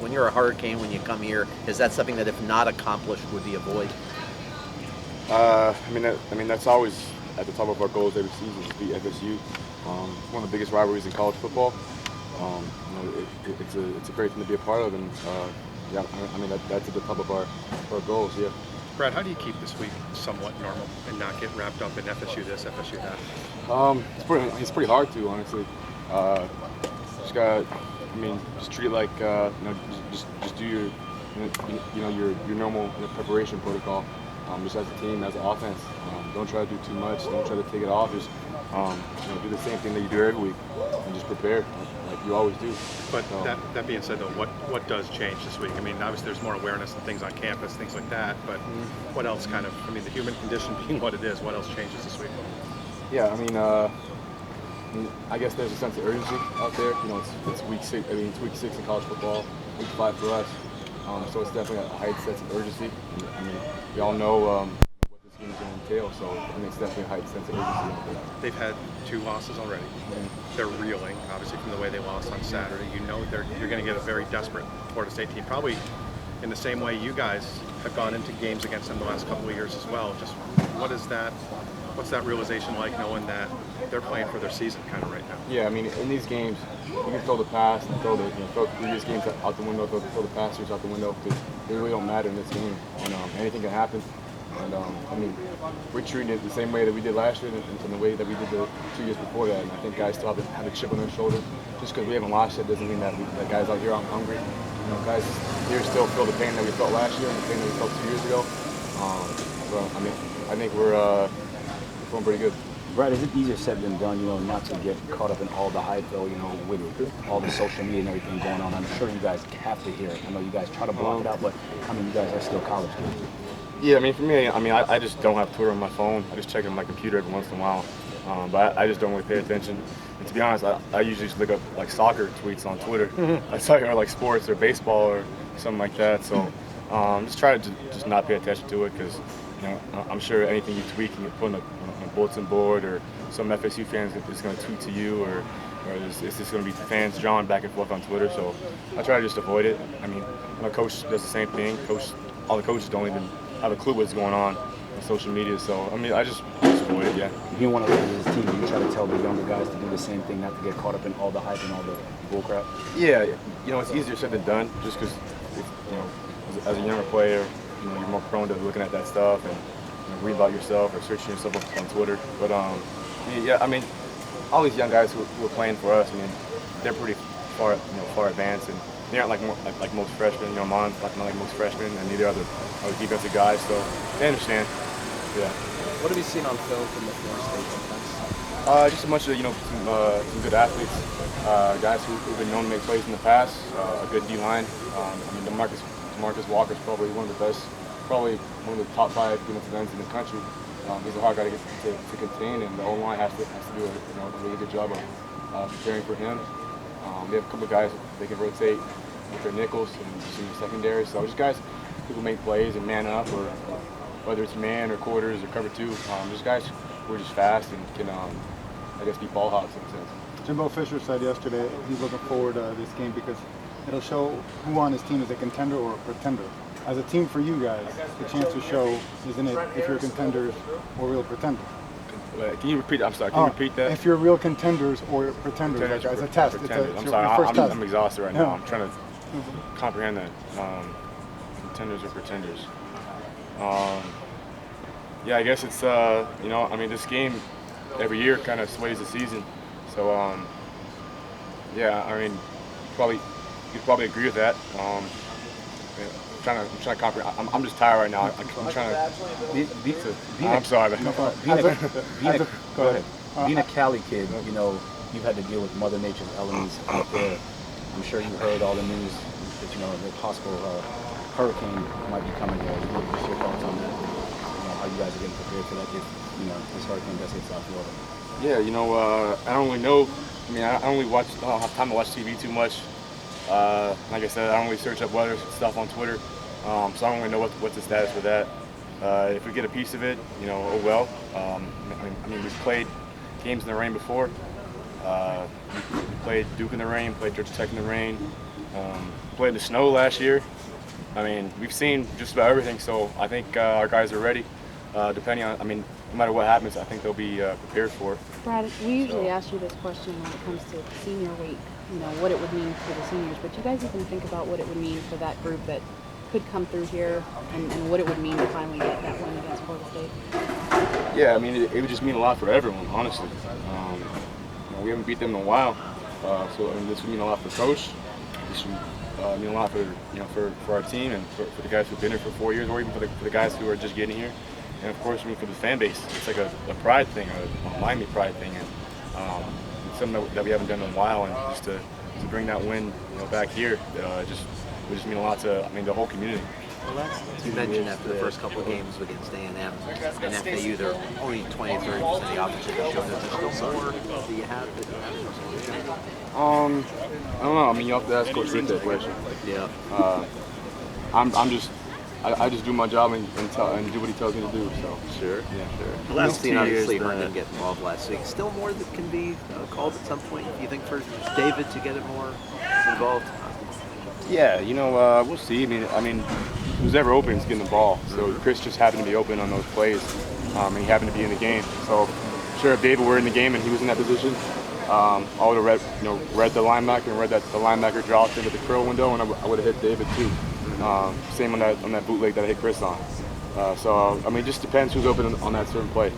When you're a Hurricane, when you come here, is that something that, if not accomplished, would be avoided? That's always at the top of our goals every season is beat FSU. One of the biggest rivalries in college football. It's a great thing to be a part of, and that's at the top of our goals. Yeah. Brad, how do you keep this week somewhat normal and not get wrapped up in FSU this, FSU that? It's pretty hard to, honestly. Just got, just treat it like just do your normal preparation protocol. Just as a team, as an offense. Don't try to do too much. Don't try to take it off. Just do the same thing that you do every week, and just prepare like you always do. But that being said, though, what does change this week? Obviously there's more awareness and things on campus, things like that. But what else the human condition being what it is, what else changes this week? Yeah, I guess there's a sense of urgency out there. It's week 6. It's week 6 in college football. Week 5 for us. So it's definitely a heightened sense of urgency. We all know what this game is going to entail, so it's definitely a heightened sense of urgency out there. They've had 2 losses already. They're reeling, obviously, from the way they lost on Saturday. You're going to get a very desperate Florida State team, probably in the same way you guys have gone into games against them the last couple of years as well. Just what's that realization like, knowing that they're playing for their season kind of right now? Yeah, in these games, you can throw the pass and throw previous games out the window, throw the passers out the window, because they really don't matter in this game. And anything can happen. And we're treating it the same way that we did last year and the way that we did the 2 years before that. And I think guys still have a chip on their shoulder. Just because we haven't lost yet doesn't mean that guys out here aren't hungry. Guys here still feel the pain that we felt last year and the pain that we felt 2 years ago. I think we're feeling pretty good. Brad, is it easier said than done, not to get caught up in all the hype, though, with all the social media and everything going on? I'm sure you guys have to hear it. I know you guys try to block it out, but you guys are still college kids. Yeah, for me, I just don't have Twitter on my phone. I just check it on my computer every once in a while. But I just don't really pay attention. And to be honest, I usually just look up like soccer tweets on Twitter. I saw or like sports or baseball or something like that. So just try to just not pay attention to it, because I'm sure anything you tweet and you put on a bulletin board, or some FSU fans is going to tweet to you, or it's just going to be fans drawing back and forth on Twitter. So I try to just avoid it. My coach does the same thing. All the coaches don't even have a clue what's going on social media. So I just avoid it. Yeah. You want to look at this team, you try to tell the younger guys to do the same thing, not to get caught up in all the hype and all the bullcrap. Yeah, it's easier said than done, just because as a younger player, you're more prone to looking at that stuff and read about yourself or searching yourself up on Twitter. But all these young guys who are playing for us, they're pretty far advanced, and they aren't like most freshmen. Mon's not like most freshmen, and neither are the defensive guys, so they understand. Yeah. What have you seen on film from the Florida State defense? Just a bunch of some good athletes, guys who've been known to make plays in the past. A good D line. Demarcus Walker's probably one of the best, probably one of the top 5 defensive ends in the country. He's a hard guy to contain, and the O-line has to do a really good job of preparing for him. We have a couple of guys they can rotate with their nickels and just in the secondary. So just guys who can make plays and man up, or whether it's man or quarters or cover 2. Just guys who are just fast and can, be ball hogs in a sense. Jimbo Fisher said yesterday he's looking forward to this game because it'll show who on his team is a contender or a pretender. As a team for you guys, the chance to show, isn't it, if you're contenders or real pretenders? Can you repeat? I'm sorry. Can you repeat that? If you're real contenders or pretenders, like, as a test. I'm sorry. I'm exhausted right now. I'm trying to comprehend that. Contenders or pretenders. I guess it's this game every year kind of sways the season. So you'd probably agree with that. I'm trying to comprehend. I'm just tired right now. I'm trying to. I'm sorry. Go ahead. Being a Cali kid, you've had to deal with Mother Nature's elements out there. I'm sure you heard all the news that the possible hurricane might be coming here. What's your thoughts on that? How you guys are getting prepared for that if this hurricane does hit South Florida? Yeah, I don't really know. I don't have time to watch TV too much. Like I said, I don't really search up weather stuff on Twitter, so I don't really know what's the status for that. If we get a piece of it, oh well. We've played games in the rain before. We played Duke in the rain, played Georgia Tech in the rain. Played in the snow last year. I mean, we've seen just about everything, so I think our guys are ready. Depending on, I mean, no matter what happens, I think they'll be prepared for it. Brad, we usually ask you this question when it comes to senior week, you know, what it would mean for the seniors, but you guys even think about what it would mean for that group that could come through here and what it would mean to finally get that win against Florida State? Yeah, I mean, it would just mean a lot for everyone, honestly. You know, we haven't beat them in a while, so I mean, this would mean a lot for Coach. This would mean a lot for for our team and for the guys who've been here for 4 years, or even for the guys who are just getting here. And of course, I mean, for the fan base, it's like a pride thing, a Miami pride thing, and it's something that we haven't done in a while. And just to bring that win, back here, would just mean a lot to, I mean, the whole community. Well, you mentioned after the first couple of games against A&M and FAU, they're only 20-30% of the opposition has shown. Is there still more that you have that you haven't? I don't know. I mean, you have to ask Coach Rick that question. Yeah. I just do my job and do what he tells me to do. So Sure. yeah, sure. The last team obviously didn't get involved last week. Still more that can be called at some point. Do you think for David to get it more involved? Yeah, we'll see. I mean, who's ever open is getting the ball. So Chris just happened to be open on those plays, and he happened to be in the game. So sure, if David were in the game and he was in that position, I would have read the linebacker and read that the linebacker dropped into the curl window, and I would have hit David too. Same on that bootleg that I hit Chris on. So I mean, it just depends who's open on that certain play.